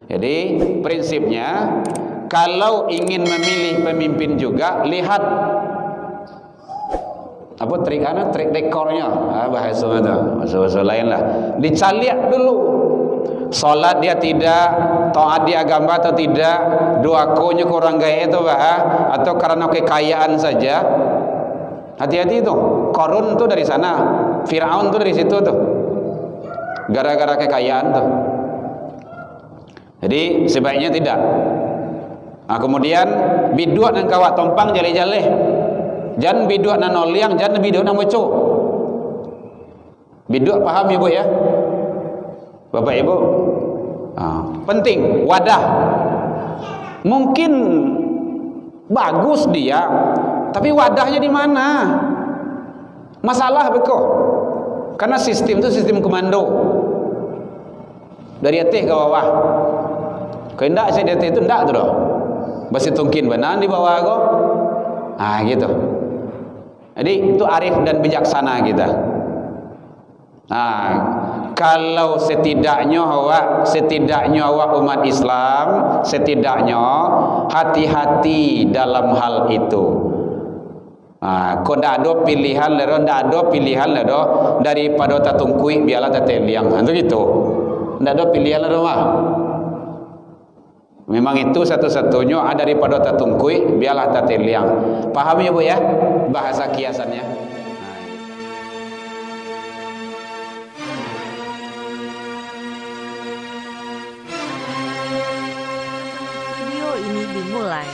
Jadi prinsipnya kalau ingin memilih pemimpin juga lihat apa trik dekornya, bahasa lain lah. Dicaliak dulu, solat dia tidak, taat dia agama atau tidak, duakonya kurang gaya itu atau karena kekayaan saja. Hati-hati itu. Korun tuh dari sana, Firaun tuh dari situ tuh, gara-gara kekayaan tuh. Jadi sebaiknya tidak. Nah, kemudian biduak dan kawat tompang jale-jale. Jangan biduak nan oliang, jangan biduak nan moco. Biduak paham Ibu ya? Bapak Ibu? Penting wadah. Mungkin bagus dia, tapi wadahnya di mana? Masalah beko. Karena sistem itu sistem komando. Dari atas ke bawah. Kehendak saya di atas itu enggak tuh. Masih tungkin benar di bawah kok. Gitu. Jadi itu arif dan bijaksana kita. Kalau setidaknya awak umat Islam, setidaknya hati-hati dalam hal itu. Kau ndak ada pilihan lado, daripada tatungkui biarlah tateliang. Itu gitu. Ndak ada pilihan lado mah. Memang itu satu-satunya daripada tatungkui biarlah tateliang. Paham ya Bu ya bahasa kiasannya? Video ini dimulai.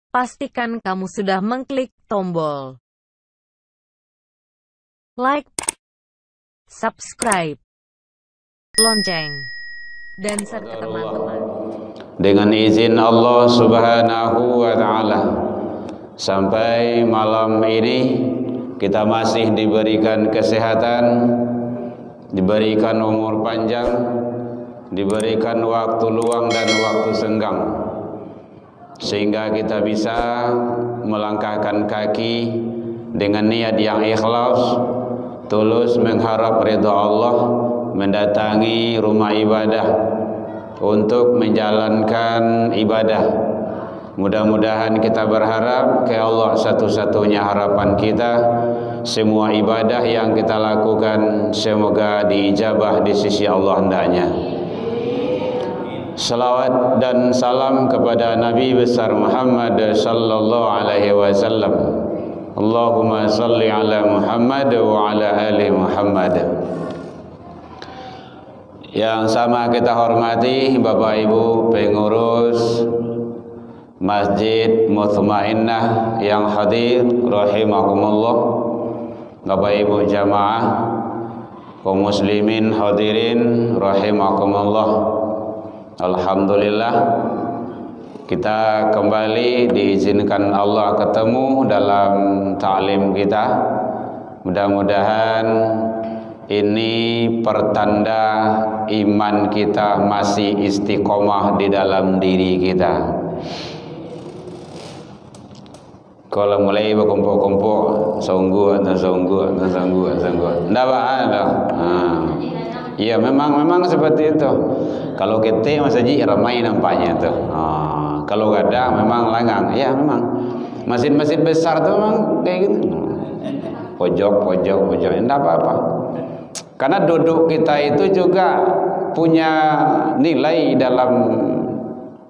Pastikan kamu sudah mengklik tombol like, subscribe, lonceng, dan serta teman-teman. Dengan izin Allah Subhanahu wa ta'ala, sampai malam ini kita masih diberikan kesehatan, diberikan umur panjang, diberikan waktu luang dan waktu senggang, sehingga kita bisa melangkahkan kaki dengan niat yang ikhlas, tulus mengharap ridha Allah, mendatangi rumah ibadah untuk menjalankan ibadah. Mudah-mudahan kita berharap ke Allah satu-satunya harapan kita, semua ibadah yang kita lakukan semoga diijabah di sisi Allah hendaknya. Salawat dan salam kepada Nabi besar Muhammad sallallahu alaihi wasallam. Allahumma salli ala Muhammad wa ala ali Muhammad. Yang sama kita hormati Bapak Ibu pengurus Masjid Mutmainnah yang hadir rahimakumullah, Bapak Ibu jamaah kaum muslimin hadirin rahimakumullah. Alhamdulillah kita kembali diizinkan Allah ketemu dalam ta'lim kita. Mudah-mudahan ini pertanda iman kita masih istiqomah di dalam diri kita. Kalau mulai berkumpul-kumpul, sungguh. Ndak ada. Iya memang seperti itu. Kalau kita masjid ramai nampaknya tuh. Kalau gak ada memang lengang. Ya memang. Masjid-masjid besar tuh memang kayak gitu. Pojok, enggak apa-apa. Karena duduk kita itu juga punya nilai dalam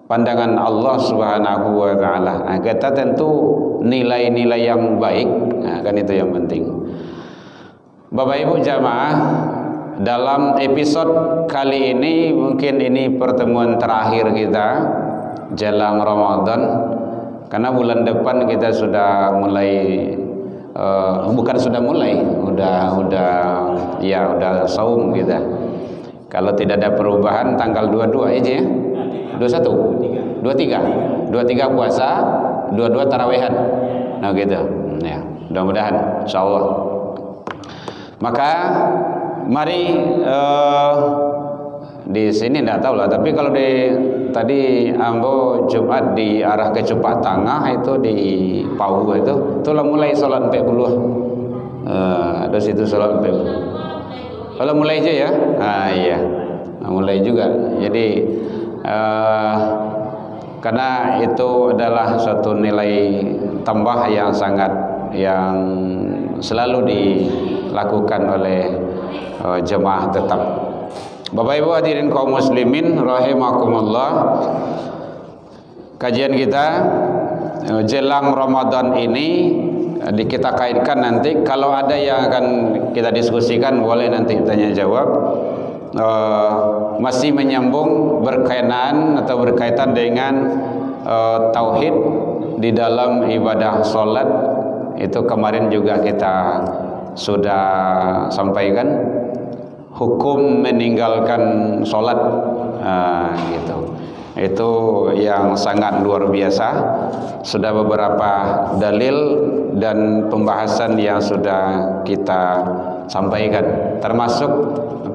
pandangan Allah Subhanahu wa taala. Kita tentu nilai-nilai yang baik, kan itu yang penting. Bapak Ibu jamaah, dalam episode kali ini mungkin ini pertemuan terakhir kita jelang Ramadan, karena bulan depan kita sudah mulai bukan sudah mulai, udah saum kita. Kalau tidak ada perubahan tanggal 22 aja ya. 21, 23 puasa, 22 tarawehan. Nah gitu. Ya, mudah-mudahan insyaallah. Maka mari di sini enggak tahu lah, tapi kalau tadi Ambo Jumat di arah ke Cepak Tengah itu di Pau itu lah mulai salat 40. Ada situ salat 40. Kalau mulai aja ya. Iya. Mulai juga. Jadi karena itu adalah suatu nilai tambah yang selalu dilakukan oleh jemaah tetap. Bapak Ibu hadirin kaum muslimin rahimakumullah, kajian kita jelang Ramadan ini kita kaitkan nanti. Kalau ada yang akan kita diskusikan boleh nanti tanya jawab. Masih menyambung berkaitan dengan tauhid di dalam ibadah sholat. Itu kemarin juga kita sudah sampaikan hukum meninggalkan sholat, gitu. Itu yang sangat luar biasa. Sudah beberapa dalil dan pembahasan yang sudah kita sampaikan, termasuk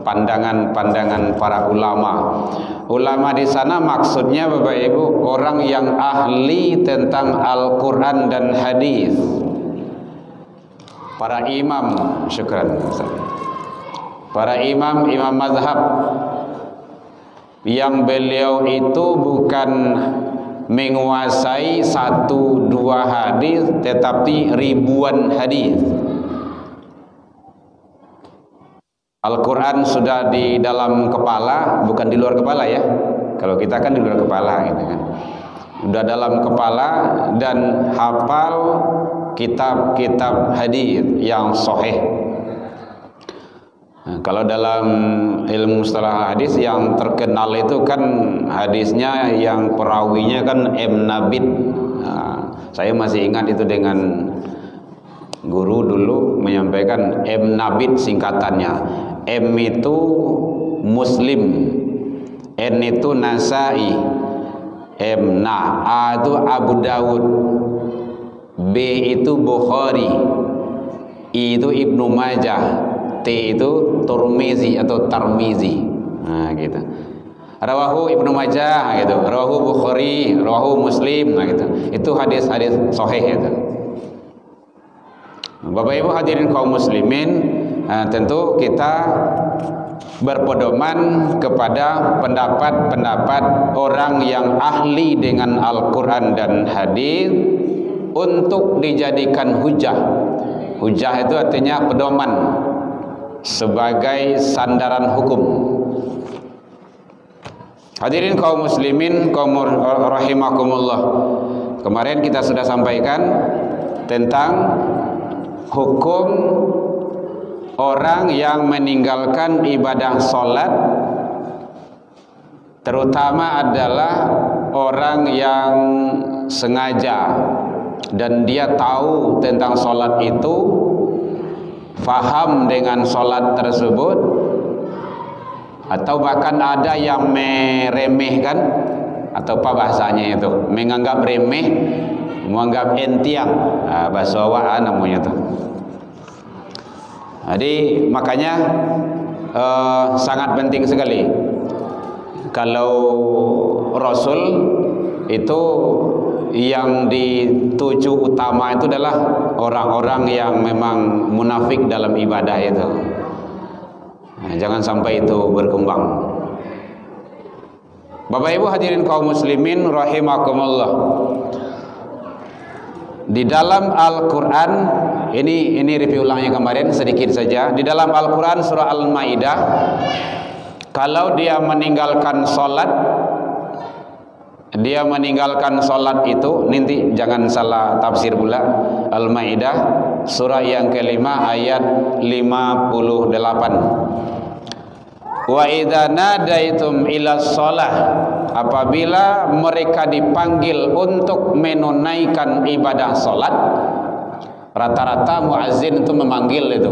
pandangan-pandangan para ulama. Ulama di sana maksudnya Bapak Ibu orang yang ahli tentang Al-Quran dan hadis. Para imam, syukran. Para imam mazhab yang beliau itu bukan menguasai 1-2 hadis tetapi ribuan hadis. Al-Quran sudah di dalam kepala, bukan di luar kepala ya. Kalau kita kan di luar kepala gitu kan. Sudah dalam kepala dan hafal kitab-kitab hadis yang sahih. Nah, kalau dalam ilmu mustalah hadis yang terkenal itu kan hadisnya yang perawinya kan M. Nabit. Nah, saya masih ingat itu dengan guru dulu menyampaikan M. Nabit singkatannya. M itu Muslim, N itu Nasai, A itu Abu Dawud, B itu Bukhari, I itu Ibnu Majah, T itu Turmizi atau Tarmizi. Nah gitu. Rawahu Ibnu Majah gitu, rawahu Bukhari, rawahu Muslim, nah gitu. Itu hadis-hadis sahih itu. Bapak Ibu hadirin kaum muslimin, tentu kita berpedoman kepada pendapat-pendapat orang yang ahli dengan Al-Quran dan hadis untuk dijadikan hujah. Hujah itu artinya pedoman sebagai sandaran hukum. Hadirin kaum muslimin, kaum rahimakumullah. Kemarin kita sudah sampaikan tentang hukum orang yang meninggalkan ibadah sholat, terutama adalah orang yang sengaja dan dia tahu tentang sholat itu, faham dengan sholat tersebut, atau bahkan ada yang meremehkan, atau apa bahasanya itu, menganggap remeh, menganggap entiang, bahasa Jawa namanya itu. Jadi makanya sangat penting sekali kalau Rasul itu yang dituju utama itu adalah orang-orang yang memang munafik dalam ibadah itu. Nah, jangan sampai itu berkembang. Bapak Ibu hadirin kaum muslimin rahimakumullah. Di dalam Al-Quran, ini review ulangnya kemarin sedikit saja. Di dalam Al-Quran surah Al-Maidah, kalau dia meninggalkan sholat itu, nanti jangan salah tafsir pula. Al-Maidah surah yang kelima ayat 58. Wa idza nadaitum ila shalah, apabila mereka dipanggil untuk menunaikan ibadah salat, rata-rata muazzin itu memanggil itu.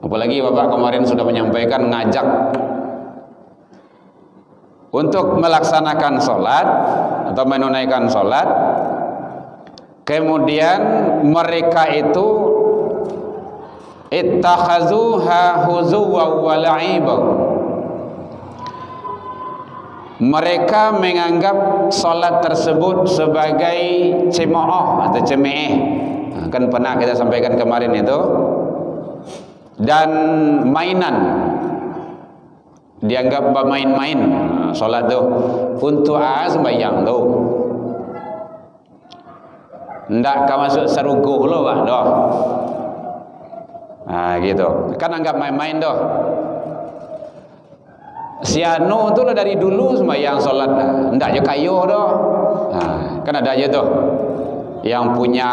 Apalagi Bapak kemarin sudah menyampaikan ngajak untuk melaksanakan salat atau menunaikan salat. Kemudian mereka itu ittakhazuha huzuwa wa la'iba. Mereka menganggap salat tersebut sebagai cemooh atau cemeeh. Kan pernah kita sampaikan kemarin itu. Dan mainan, dianggap bermain-main. solat tu untuk sembahyang tu. Ndak kau masuk saruguh lo Pak doh. Gitu. Kan anggap main-main doh. Si anu tu lah dari dulu sembahyang solat ndak je kayo doh. Kan ada aja tuh yang punya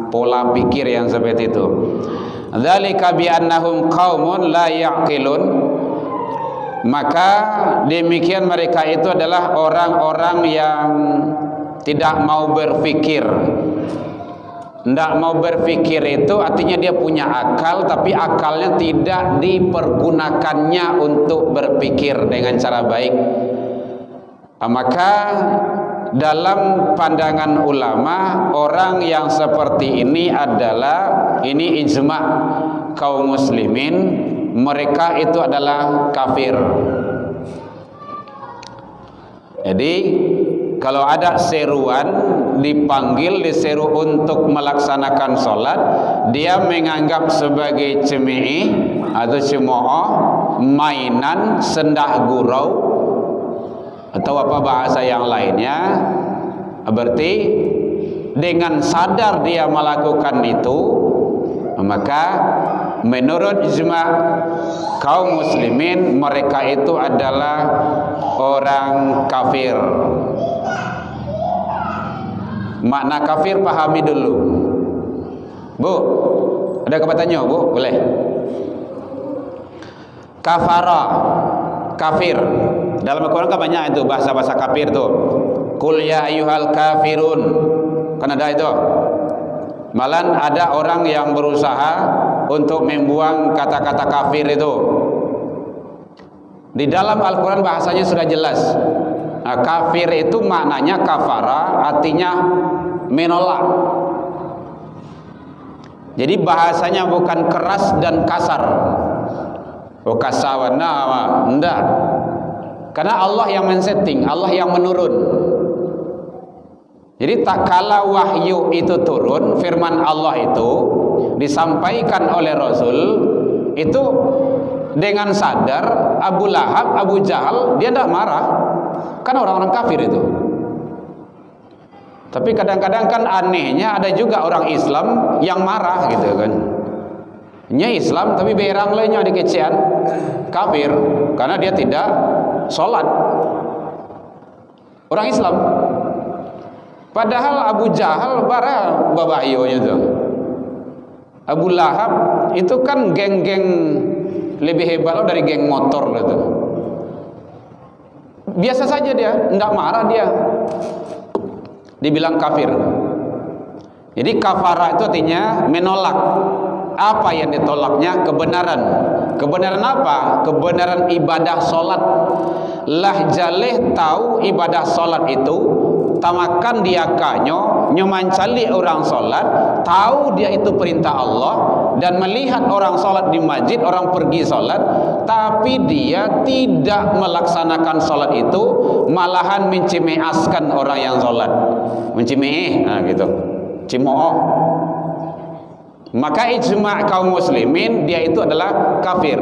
pola pikir yang seperti itu. Dzalika bi annahum qaumun la yaqilun. Maka demikian mereka itu adalah orang-orang yang tidak mau berpikir. Tidak mau berpikir itu artinya dia punya akal, tapi akalnya tidak dipergunakannya untuk berpikir dengan cara baik. Maka dalam pandangan ulama, orang yang seperti ini adalah, ini ijma' kaum muslimin, mereka itu adalah kafir. Jadi kalau ada seruan, dipanggil, diseru untuk melaksanakan sholat, dia menganggap sebagai cemii atau cemooh, mainan, sendah gurau, atau apa bahasa yang lainnya. Berarti dengan sadar dia melakukan itu, maka menurut ijma' kaum muslimin, mereka itu adalah orang kafir. Makna kafir pahami dulu. Bu, ada kepatannya Bu? Boleh. Kafara, kafir. Dalam Al-Quran kan banyak itu bahasa-bahasa kafir tuh. Qul ya ayyuhal kafirun. Kan ada itu. Malah ada orang yang berusaha untuk membuang kata-kata kafir itu. Di dalam Al-Quran bahasanya sudah jelas. Kafir itu maknanya kafara, artinya menolak. Jadi bahasanya bukan keras dan kasar. Kasawana, enggak. Karena Allah yang men-setting, Allah yang menurun. Jadi tak kala wahyu itu turun, firman Allah itu disampaikan oleh Rasul, itu dengan sadar Abu Lahab, Abu Jahal, dia tidak marah. Kan orang-orang kafir itu. Tapi kadang-kadang kan anehnya ada juga orang Islam yang marah gitu kan. Nya Islam tapi berang lainnya dikecian kafir karena dia tidak sholat. Orang Islam. Padahal Abu Jahal bara babayonya tuh. Abu Lahab itu kan geng-geng lebih hebat dari geng motor gitu. Biasa saja dia, tidak marah dia. Dibilang kafir. Jadi kafara itu artinya menolak. Apa yang ditolaknya? Kebenaran. Kebenaran apa? Kebenaran ibadah solat. Lah jaleh tahu ibadah solat itu, tamakan dia kanyo, nyumancali orang solat, tahu dia itu perintah Allah, dan melihat orang solat di masjid, orang pergi solat, tapi dia tidak melaksanakan solat itu, malahan mencemeaskan orang yang solat, mencemeh, gitu, cemooh. Maka ijma' kaum muslimin dia itu adalah kafir.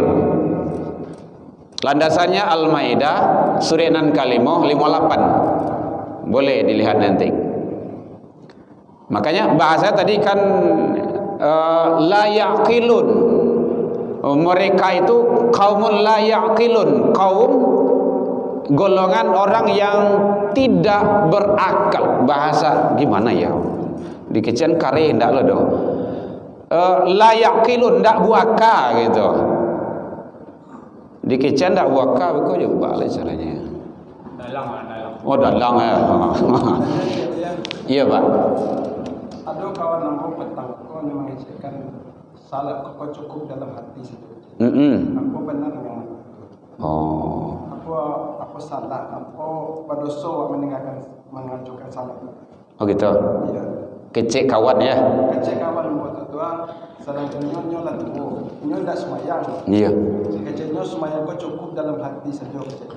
Landasannya Al-Maidah surah An-Kalimah 58. Boleh dilihat nanti. Makanya bahasa tadi kan la yaqilun. Mereka itu kaumun la yaqilun, kaum golongan orang yang tidak berakal. Bahasa gimana ya? Dikecian kare ndak lo doh. La yaqilun, ndak buaka gitu. Dikecian ndak buaka, begitu juga balik caranya. Dalang. Oh dalang ya. Iya Pak. Ada kawan nampak petang kau mengecekkan salat kau cukup dalam hati situ. Aku benar memang. Oh. Aku salah. Aku berdosa mengajukan salat. Oh gitu. Iya. Kecek kawan ya. Kecek kawan buat tua. Sedangkan nyonya lah tu. Nyonya dah semayang. Iya. Keceknya semayang kau cukup dalam hati saja kecek.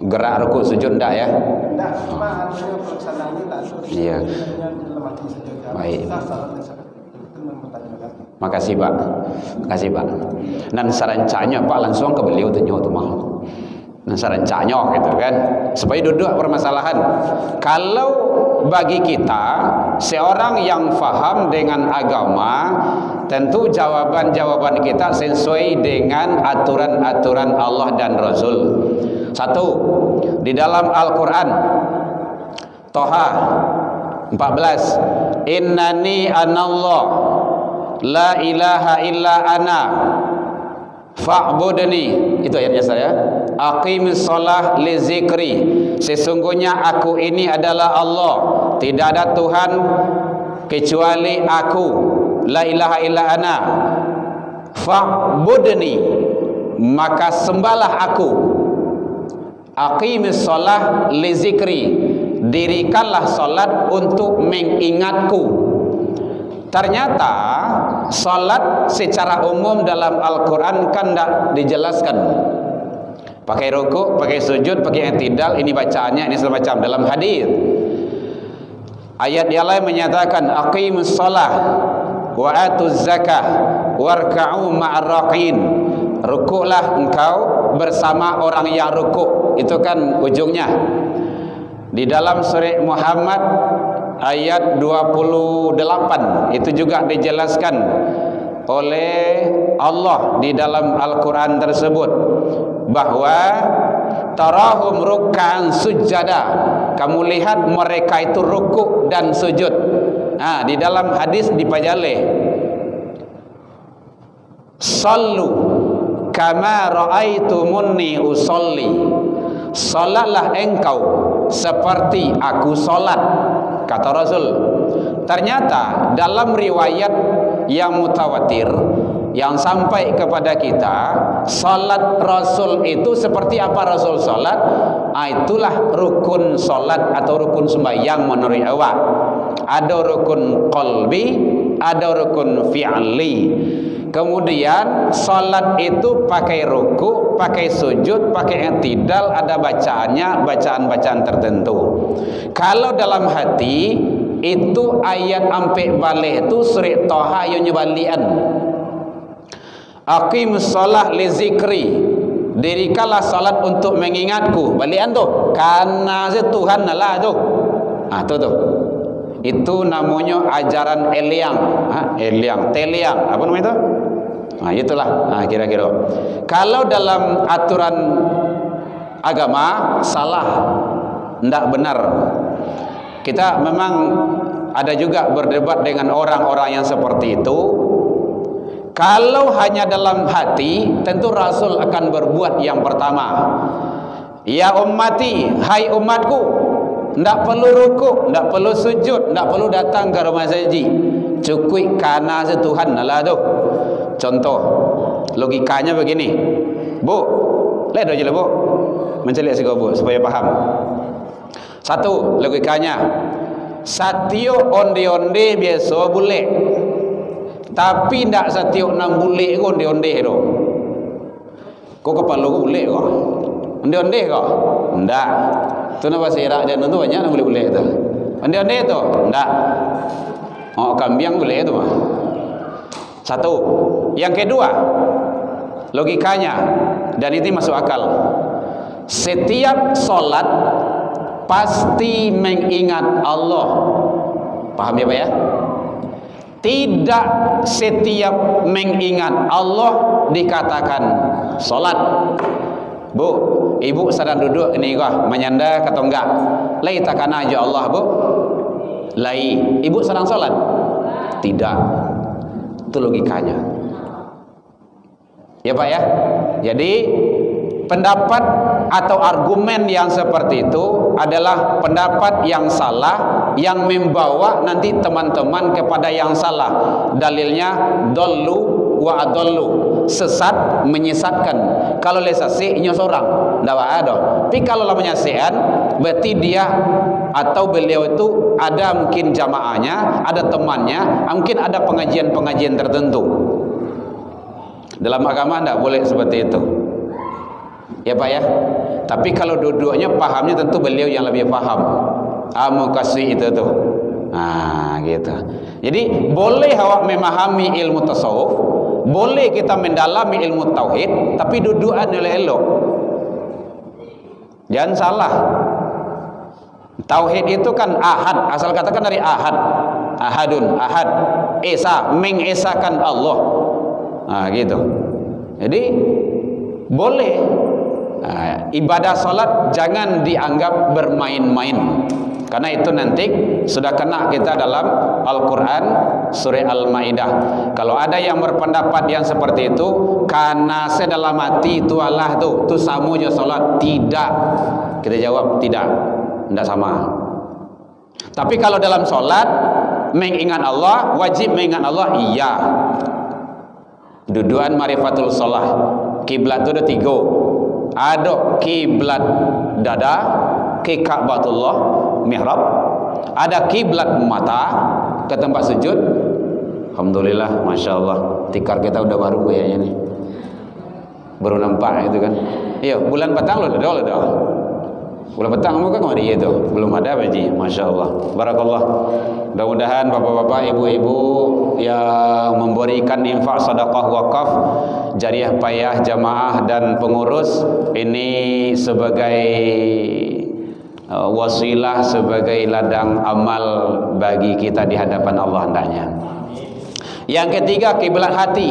Gerak rukuk sujud ndak ya? Ndak, cuma harusnya pelaksanaannya tak suruh. Iya. Dalam hati saja. Baik. Salat itu mempertanyakan. Makasih Pak. Makasih Pak. Dan sarancanya Pak langsung ke beliau tanya tu mah. Serancanya gitu kan, supaya duduk permasalahan. Kalau bagi kita seorang yang faham dengan agama, tentu jawaban-jawaban kita sesuai dengan aturan-aturan Allah dan Rasul. Satu, di dalam Al-Quran Toha 14, innani anallah la ilaha illa ana fa'budni, itu ayatnya saya. Aqimis shalah li zikri, sesungguhnya aku ini adalah Allah, tidak ada Tuhan kecuali aku, la ilaha illa ana fa'budni, maka sembahlah aku. Aqimis shalah li zikri, dirikanlah salat untuk mengingatku. Ternyata salat secara umum dalam Al-Quran kan tidak dijelaskan. Pakai rukuk, pakai sujud, pakai i'tidal, ini bacaannya, ini segala macam. Dalam hadis, ayat yang lain menyatakan aqimus shalah wa atuz zakah warka'u ma'ar raqiin, rukuklah engkau bersama orang yang rukuk. Itu kan ujungnya. Di dalam surah Muhammad ayat 28 itu juga dijelaskan oleh Allah di dalam Al-Quran tersebut bahwa tarahum ruk'an sujada, kamu lihat mereka itu rukuk dan sujud. Nah, di dalam hadis dipajale, sallu kama ra'aitumuni usolli, salatlah engkau seperti aku salat, kata Rasul. Ternyata dalam riwayat yang mutawatir yang sampai kepada kita, salat Rasul itu seperti apa Rasul salat, itulah rukun salat atau rukun sembahyang menurut awak. Ada rukun qalbi, ada rukun fi'li. Kemudian salat itu pakai ruku, pakai sujud, pakai i'tidal, ada bacaannya, bacaan-bacaan tertentu. Kalau dalam hati itu ayat ampe balik itu surah Toha yang nyebalian. Aqimus shalah li zikri, dirikanlah salat untuk mengingatku. Balian tuh, karena Tuhan Allah tuh. Ah tuh. Itu namanya ajaran teliang. Apa namanya itu? Nah, itulah. Nah, kira-kira. Kalau dalam aturan agama salah, tidak benar. Kita memang ada juga berdebat dengan orang-orang yang seperti itu. Kalau hanya dalam hati, tentu Rasul akan berbuat yang pertama. Ya ummati, hai umatku, tidak perlu rukuk, tidak perlu sujud, tidak perlu datang ke rumah haji. Cukup karena Tuhan Allah tu. Contoh, logikanya begini, Bu, lihat aja lah Bu, mencelik si Bu supaya paham. Satu, logikanya, satio onde-onde biasa boleh, tapi tidak satio 6 boleh ke onde-onde itu. Kau kepala kau boleh kau, onde-onde kau, tidak. Itu nama serak dan itu banyak yang boleh-boleh itu. Onde-onde itu, tidak. Oh, kambing boleh itu mah. Satu. Yang kedua, logikanya, dan ini masuk akal. Setiap solat pasti mengingat Allah. Paham ya Pak ya? Tidak setiap mengingat Allah dikatakan solat. Bu, ibu sedang duduk ini kah menyanda atau enggak? Lai takkan aja Allah Bu. Lai, ibu sedang solat? Tidak. Itu logikanya. Ya Pak ya. Jadi pendapat atau argumen yang seperti itu adalah pendapat yang salah, yang membawa nanti teman-teman kepada yang salah. Dalilnya dollu wa adollu, sesat menyesatkan. Kalau lesasi nyosorang, tidak ada. Tapi kalau menyesatkan, berarti dia atau beliau itu ada mungkin jamaahnya, ada temannya, mungkin ada pengajian-pengajian tertentu. Dalam agama tidak boleh seperti itu. Ya Pak ya. Tapi kalau dua-duanya pahamnya tentu beliau yang lebih paham. Amu kasih itu tuh. Nah, gitu. Jadi boleh awak memahami ilmu tasawuf, boleh kita mendalami ilmu tauhid, tapi dudukan oleh elok. Jangan salah. Tauhid itu kan ahad, asal katakan dari ahad. Ahadun, ahad. Esa, mengesakan Allah. Nah, gitu. Jadi boleh. Nah, ibadah salat jangan dianggap bermain-main. Karena itu nanti sudah kena kita dalam Al-Quran surah Al-Ma'idah. Kalau ada yang berpendapat yang seperti itu, karena saya dalam hati itu Allah tuh samunya salat. Tidak. Kita jawab tidak sama. Tapi kalau dalam salat mengingat Allah, wajib mengingat Allah, iya. Duduan marifatul shalah. Kiblat itu ada 3. Ada kiblat dada, ke Ka'batullah mihrab, ada kiblat mata ke tempat sujud. Alhamdulillah, masya Allah, tikar kita udah baru kayaknya nih, baru nampak itu kan. Iya, bulan petang loh, bulan petang kamu kan kemana itu belum ada baji, masya Allah, barakallah. Mudah-mudahan bapak-bapak, ibu-ibu yang memberikan infak, sedekah, wakaf, jariah, payah, jamaah dan pengurus ini sebagai wasilah, sebagai ladang amal bagi kita di hadapan Allah hendaknya. Yang ketiga, kiblat hati,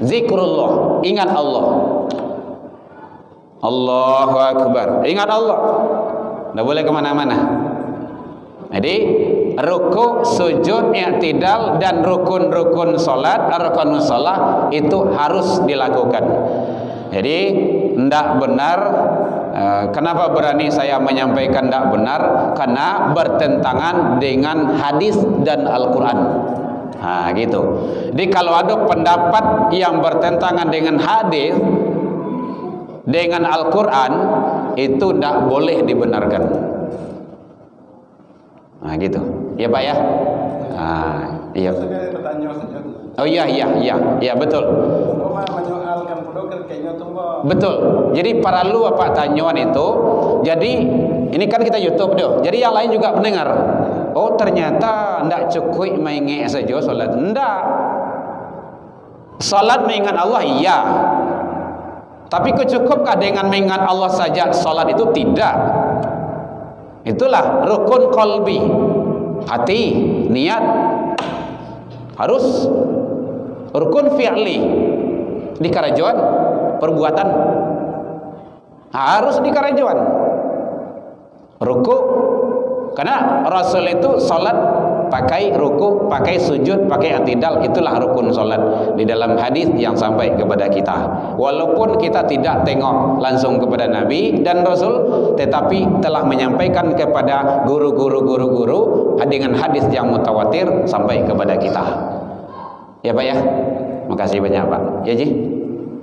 zikrullah, ingat Allah. Allahu Akbar, ingat Allah, tidak boleh kemana-mana. Jadi ruku, sujud, i'tidal dan rukun-rukun salat, arkanus salat itu harus dilakukan. Jadi tidak benar. Kenapa berani saya menyampaikan tidak benar? Karena bertentangan dengan hadis dan Al-Quran. Nah, gitu. Jadi kalau ada pendapat yang bertentangan dengan hadis dengan Al-Quran, itu tidak boleh dibenarkan. Nah, gitu. Ya Pak ya. Nah, iya. Oh iya betul. Betul. Jadi para lu apa tanyuan itu. Jadi ini kan kita YouTube doh. Jadi yang lain juga mendengar. Oh ternyata ndak cukup mengingat saja salat. Ndak. Salat mengingat Allah iya. Tapi cukupkah dengan mengingat Allah saja salat itu? Tidak. Itulah rukun qalbi. Hati, niat harus. Rukun fi'li di karajuan, perbuatan harus di karajuan. Ruku, karena Rasul itu salat pakai ruku, pakai sujud, pakai i'tidal, itulah rukun salat di dalam hadis yang sampai kepada kita. Walaupun kita tidak tengok langsung kepada Nabi dan Rasul, tetapi telah menyampaikan kepada guru-guru dengan hadis yang mutawatir sampai kepada kita. Ya Pak ya. Makasih banyak Pak. Ya Ji.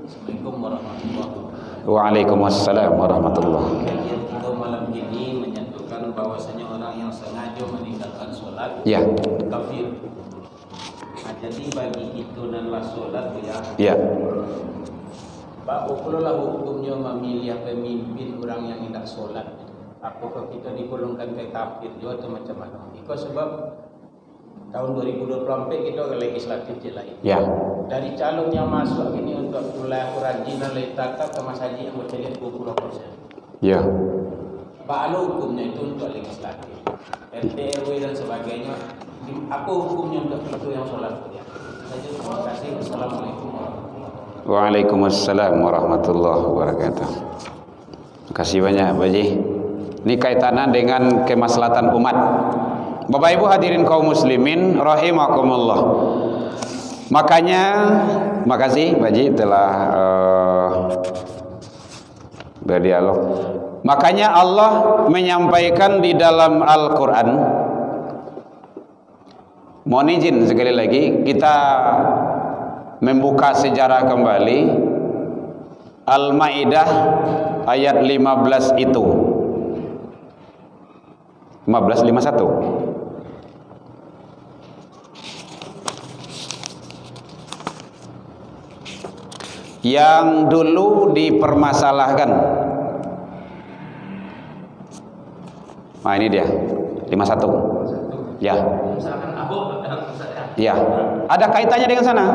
Assalamualaikum warahmatullahi wabarakatuh. Waalaikumsalam warahmatullahi wabarakatuh. Kita malam ini menyatukan bahwasanya orang yang sengaja meninggalkan sholat Ya. kafir. Nah, jadi bagi itu nanlah sholat ya. Ya. Pak, ukulah hukumnya memilih pemimpin orang yang tidak sholat. Apakah kita digolongkan ke kafir juga atau macam-macam? Itu sebab tahun 2024 kita ke legislatif lain. Ya. Dari calon yang masuk ini untuk mulai kerajinan letakkan ke Mas Haji yang berjaya 20%. Ya. Apa hukumnya itu untuk legislatif, RT RW dan sebagainya? Apa hukumnya untuk itu yang sholat? Terima kasih. Assalamualaikum warahmatullahi wabarakatuh. Waalaikumsalam warahmatullahi wabarakatuh. Terima kasih banyak Pak Ji. Ini kaitannya dengan kemaslahatan umat. Bapak Ibu hadirin kaum muslimin rahimakumullah. Makanya makasih Pak Ji telah berdialog. Makanya Allah menyampaikan di dalam Al-Qur'an. Mohon izin sekali lagi kita membuka sejarah kembali Al-Maidah ayat 15 itu. 15:51. Yang dulu dipermasalahkan. Nah ini dia 51. Ya. Ya. Ada kaitannya dengan sana.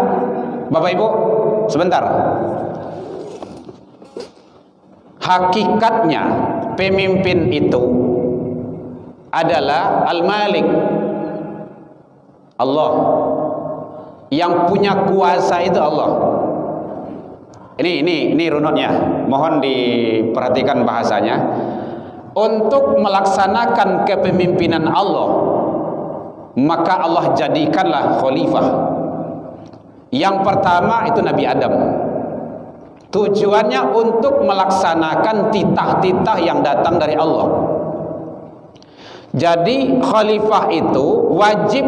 Bapak Ibu, sebentar. Hakikatnya pemimpin itu adalah Al-Malik, Allah. Yang punya kuasa itu Allah. Ini runutnya. Mohon diperhatikan bahasanya. Untuk melaksanakan kepemimpinan Allah, maka Allah jadikanlah khalifah. Yang pertama itu Nabi Adam. Tujuannya untuk melaksanakan titah-titah yang datang dari Allah. Jadi khalifah itu wajib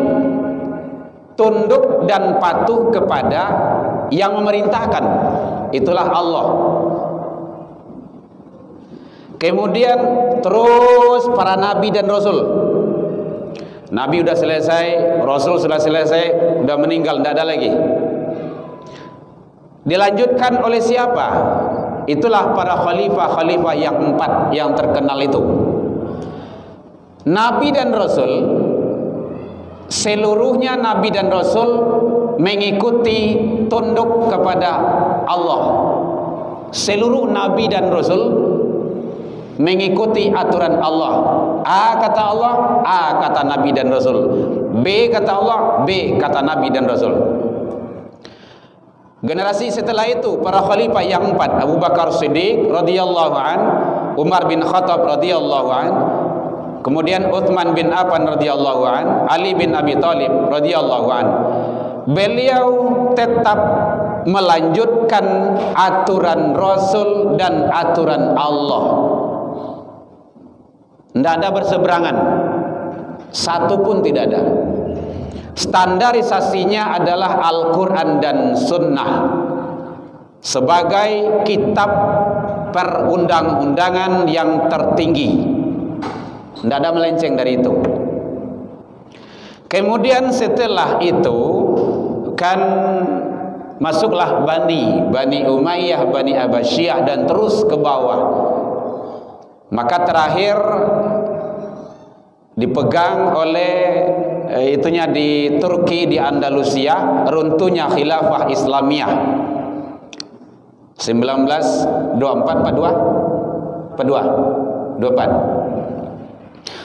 tunduk dan patuh kepada yang memerintahkan, itulah Allah. Kemudian terus para nabi dan rasul. Nabi udah selesai, rasul sudah selesai, udah meninggal, tidak ada lagi. Dilanjutkan oleh siapa? Itulah para khalifah-khalifah yang 4 yang terkenal itu. Nabi dan rasul, seluruhnya nabi dan rasul mengikuti, tunduk kepada Allah. Seluruh nabi dan rasul mengikuti aturan Allah. A kata Allah, A kata nabi dan rasul. B kata Allah, B kata nabi dan rasul. Generasi setelah itu para khalifah yang 4, Abu Bakar Siddiq radhiyallahu an, Umar bin Khattab radhiyallahu an, kemudian Uthman bin Affan radhiyallahu an, Ali bin Abi Thalib radhiyallahu an. Beliau tetap melanjutkan aturan Rasul dan aturan Allah. Tidak ada berseberangan, satu pun tidak ada. Standarisasinya adalah Al-Quran dan Sunnah sebagai kitab perundang-undangan yang tertinggi. Tidak ada melenceng dari itu. Kemudian setelah itu kan masuklah Bani Umayyah, Bani Abbasiyah, dan terus ke bawah. Maka terakhir dipegang oleh itunya di Turki, di Andalusia, runtuhnya khilafah Islamiyah 1924.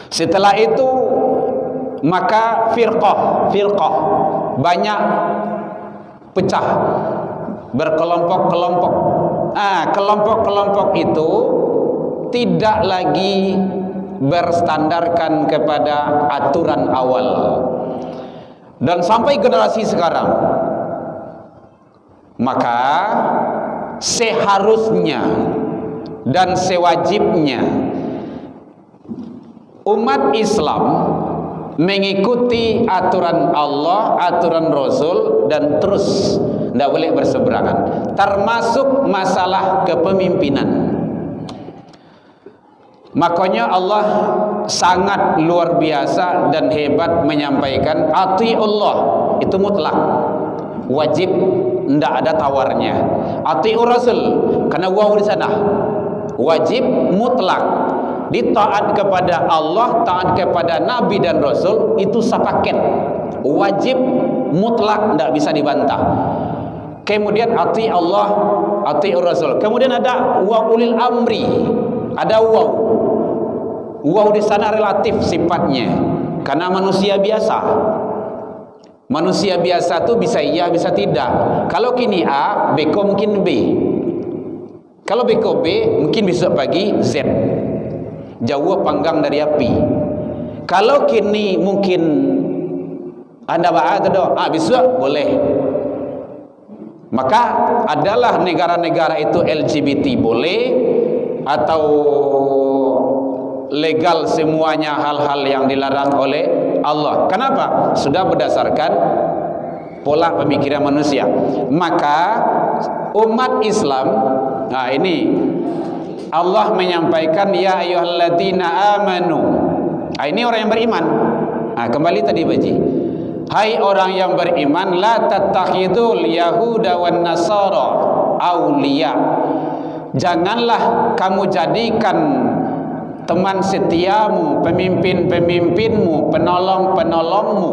Setelah itu maka firqah banyak pecah, berkelompok-kelompok. Kelompok-kelompok itu tidak lagi berstandarkan kepada aturan awal. Dan sampai generasi sekarang, maka seharusnya dan sewajibnya umat Islam mengikuti aturan Allah, aturan Rasul, dan terus tidak boleh berseberangan, termasuk masalah kepemimpinan. Makanya Allah sangat luar biasa dan hebat menyampaikan atiullah, itu mutlak, wajib, tidak ada tawarnya. Atiur Rasul, karena waw di sana, wajib mutlak. Ditaat kepada Allah, taat kepada Nabi dan Rasul, itu sepaket, wajib mutlak, tidak bisa dibantah. Kemudian ati Allah, ati Rasul. Kemudian ada wa ulil amri, ada waw. Waw di sana relatif sifatnya, karena manusia biasa. Manusia biasa tuh bisa iya, bisa tidak. Kalau kini A, beko mungkin B. Kalau beko B, mungkin besok pagi Z. Jauh panggang dari api. Kalau kini mungkin Anda baca atau besok boleh. Maka adalah negara-negara itu LGBT boleh, atau legal semuanya hal-hal yang dilarang oleh Allah. Kenapa? Sudah berdasarkan pola pemikiran manusia. Maka umat Islam, ini Allah menyampaikan ya ayyuhalladzina amanu. Ini orang yang beriman. Kembali tadi Baji. Hai orang yang beriman, la tattakhidul yahuda wan nasara auliya. Janganlah kamu jadikan teman setiamu, pemimpin-pemimpinmu, penolong-penolongmu.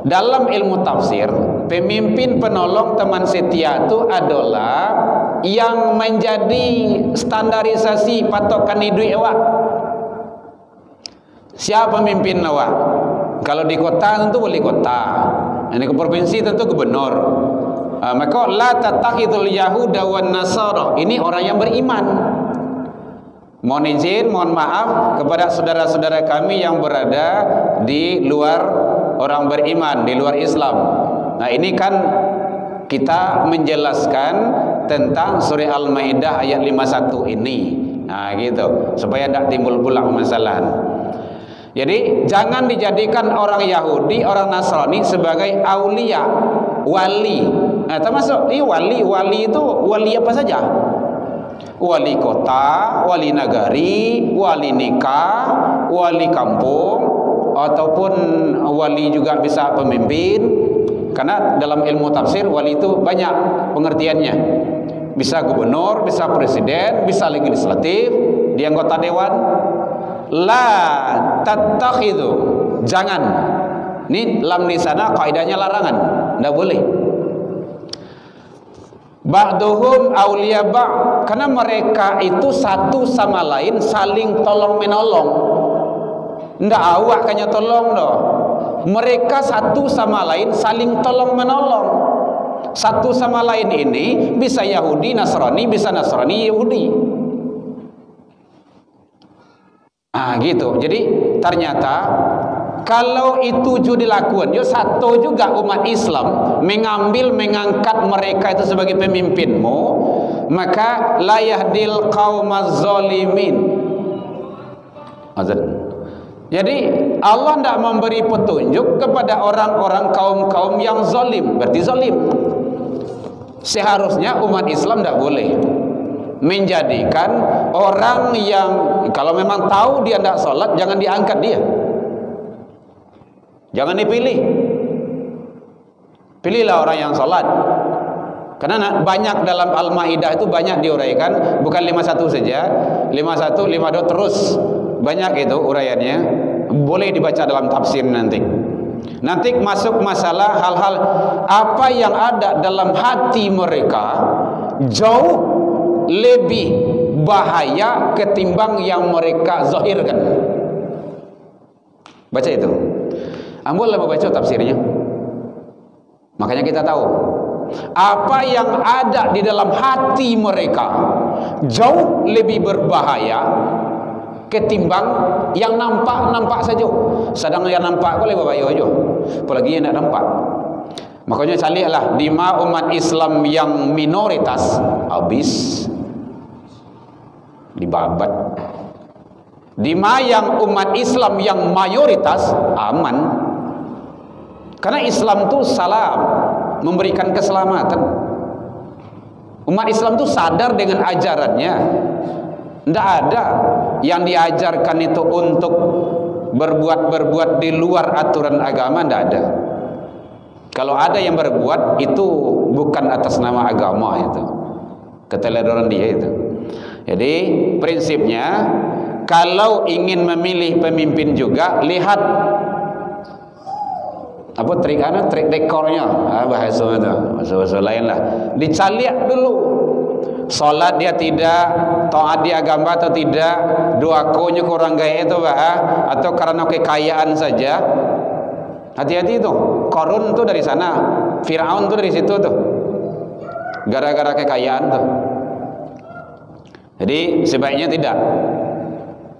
Dalam ilmu tafsir, pemimpin, penolong, teman setia itu adalah yang menjadi standarisasi patokan hidup awak? Siapa pemimpin awak? Kalau di kota tentu wali kota, ini ke provinsi tentu gubernur. Maka la tattakhidul yahuda wan nasara, ini orang yang beriman. Mohon izin, mohon maaf kepada saudara-saudara kami yang berada di luar orang beriman, di luar Islam. Nah, ini kan kita menjelaskan tentang surah Al-Maidah ayat 51 ini. Nah, gitu, supaya tidak timbul pula permasalahan. Jadi jangan dijadikan orang Yahudi, orang Nasrani sebagai aulia, wali. Nah, termasuk wali itu wali apa saja? Wali kota, wali nagari, wali nikah, wali kampung, ataupun wali juga bisa pemimpin. Karena dalam ilmu tafsir wali itu banyak pengertiannya. Bisa gubernur, bisa presiden, bisa legislatif, di anggota dewan. La tattakhidhu, jangan. Ini lam di sana kaidahnya larangan, tidak boleh. Ba'duhum awliya ba', karena mereka itu satu sama lain saling tolong menolong. Ndak awak kanya tolong doh. Mereka satu sama lain saling tolong menolong. Satu sama lain ini bisa Yahudi Nasrani, bisa Nasrani Yahudi. Ah gitu. Jadi ternyata kalau itu juga dilakukan, yo satu juga umat Islam mengangkat mereka itu sebagai pemimpinmu, maka la yahdil qaumaz zalimin. Jadi Allah tidak memberi petunjuk kepada orang-orang kaum-kaum yang zalim, berarti zalim. Seharusnya umat Islam tidak boleh menjadikan orang yang kalau memang tahu dia tidak sholat, jangan diangkat dia. Jangan dipilih. Pilihlah orang yang sholat. Karena banyak dalam Al-Maidah itu banyak diuraikan, bukan 51 saja, 51, 52 terus. Banyak itu uraiannya. Boleh dibaca dalam tafsir nanti. Nanti masuk masalah hal-hal apa yang ada dalam hati mereka jauh lebih bahaya ketimbang yang mereka zahirkan. Baca itu. Ambillah membaca tafsirnya. Makanya kita tahu apa yang ada di dalam hati mereka jauh lebih berbahaya ketimbang yang nampak saja. Sedang yang nampak boleh berbahaya aja. Apalagi yang tidak nampak. Makanya carilah di umat Islam yang minoritas habis dibabat. Di yang umat Islam yang mayoritas aman. Karena Islam itu salam, memberikan keselamatan. Umat Islam itu sadar dengan ajarannya. Tidak ada yang diajarkan itu untuk berbuat di luar aturan agama, tidak ada. Kalau ada yang berbuat itu bukan atas nama agama itu. Keteledoran dia itu. Jadi prinsipnya kalau ingin memilih pemimpin juga lihat apa trik rekornya, bahasa lain lah. Dicaliak dulu. Salat dia tidak, taat dia agama atau tidak, doakonya kurang gaya itu atau karena kekayaan saja. Hati-hati itu. Qarun tuh dari sana, Firaun tuh dari situ tuh. Gara-gara kekayaan tuh. Jadi sebaiknya tidak.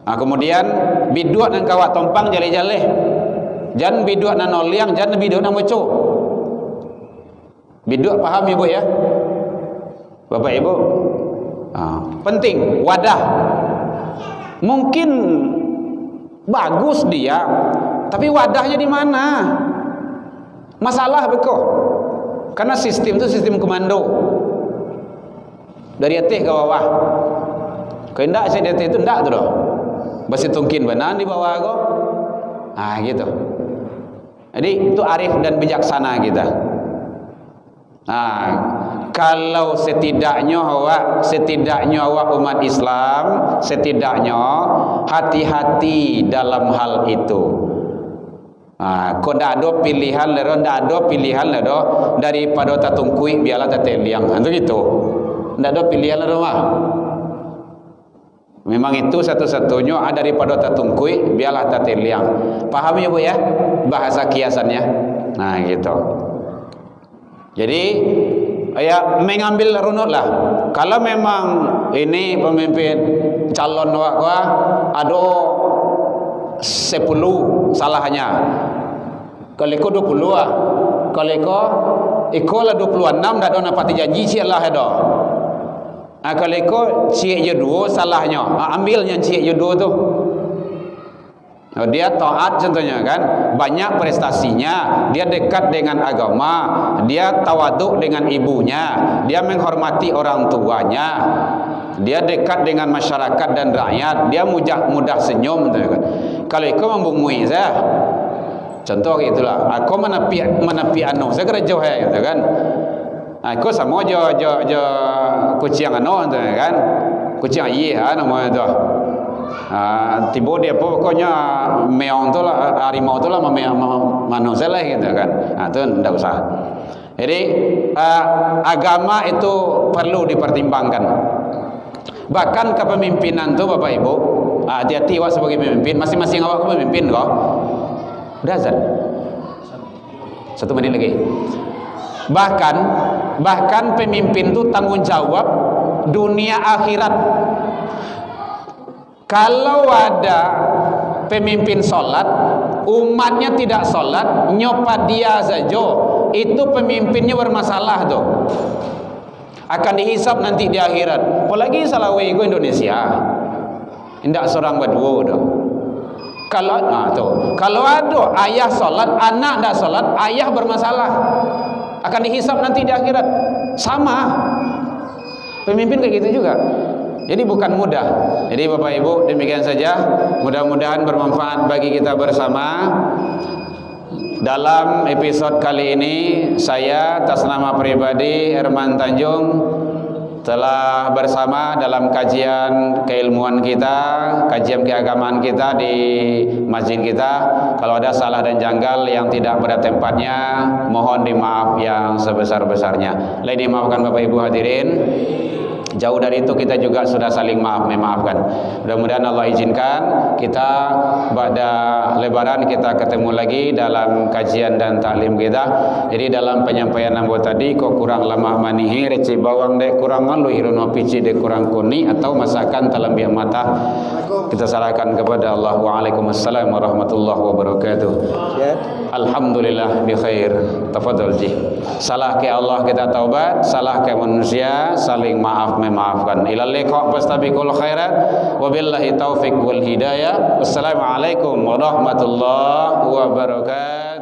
Nah, kemudian biduat dan kawat tompang jale-jale. Jangan biduat dan noliang, jangan biduat dan moco. Biduat paham Ibu ya? Bapak Ibu, penting wadah. Mungkin bagus dia, tapi wadahnya di mana? Masalah beko. Karena sistem itu sistem komando. Dari atas ke bawah. Kehendak saya dari atas itu enggak tuh. Basi tungkin benar di bawah kok. Gitu. Jadi itu arif dan bijaksana kita. Kalau setidaknya awak umat Islam setidaknya hati-hati dalam hal itu. Kau ndak ada pilihan lero daripada tatungkui biarlah tateliang. Itu gitu. Tidak ada pilihan lah rumah. Memang itu satu-satunya ada daripada tatungkui, biarlah tatiliang. Paham ya Bu ya? Bahasa kiasannya. Nah gitu. Jadi ya mengambil runut lah. Kalau memang ini pemimpin calon wakwa ada 10 salahnya. Kalau ikut 20 lah. Kalau ikut lah 26 dah ada napati janji sialah ada. Kalau ikut cik je 2 salahnya. Ambil yang cik je 2 tu. Dia taat contohnya kan, banyak prestasinya, dia dekat dengan agama, dia tawaduk dengan ibunya, dia menghormati orang tuanya, dia dekat dengan masyarakat dan rakyat, dia mudah senyum kan. Kalau ikut membumui saya, contoh itulah, aku menepi anu, saya kira jauh ya gitu kan. Aku sama jo kucing anu kan, kucing iya nama itu. Tiba dia pokoknya meong tu lah, harimau tu lah manusia lah gitu kan. Itu tidak usah. Jadi agama itu perlu dipertimbangkan. Bahkan kepemimpinan tu Bapak Ibu, hati-hati awak sebagai pemimpin, masing-masing awak pemimpin kok. Udah azan. 1 menit lagi. Bahkan pemimpin itu tanggung jawab dunia akhirat. Kalau ada pemimpin solat, umatnya tidak solat, nyopat dia saja, itu pemimpinnya bermasalah tuh. Akan dihisap nanti di akhirat. Apalagi Salawi itu Indonesia, tidak seorang berdua tuh. Kalau ada ayah solat, anak tidak solat, ayah bermasalah. Akan dihisap nanti di akhirat. Sama. Pemimpin kayak gitu juga. Jadi bukan mudah. Jadi Bapak Ibu, demikian saja. Mudah-mudahan bermanfaat bagi kita bersama. Dalam episode kali ini, saya atas nama pribadi Herman Tanjung telah bersama dalam kajian keilmuan kita, kajian keagamaan kita di masjid kita. Kalau ada salah dan janggal yang tidak pada tempatnya, mohon dimaaf yang sebesar-besarnya. Lain dimaafkan Bapak Ibu hadirin. Jauh dari itu kita juga sudah saling memaafkan. Mudah-mudahan Allah izinkan kita pada lebaran kita ketemu lagi dalam kajian dan taklim kita. Jadi dalam penyampaian ambo tadi kok kurang lemah manihi, reci bawang dek kurang malu, hiruno pici dek kurang kuni, atau masakan talam biang mata, kita salahkan kepada Allah. Waalaikumsalam warahmatullahi wabarakatuh. Alhamdulillah bi khair. Tafadhal ji. Salah ke Allah kita taubat, salah ke manusia saling maaf memaafkan. Ilal liqa fastabiqul khairat wabillahi taufik wal hidayah. Wassalamualaikum warahmatullahi wabarakatuh.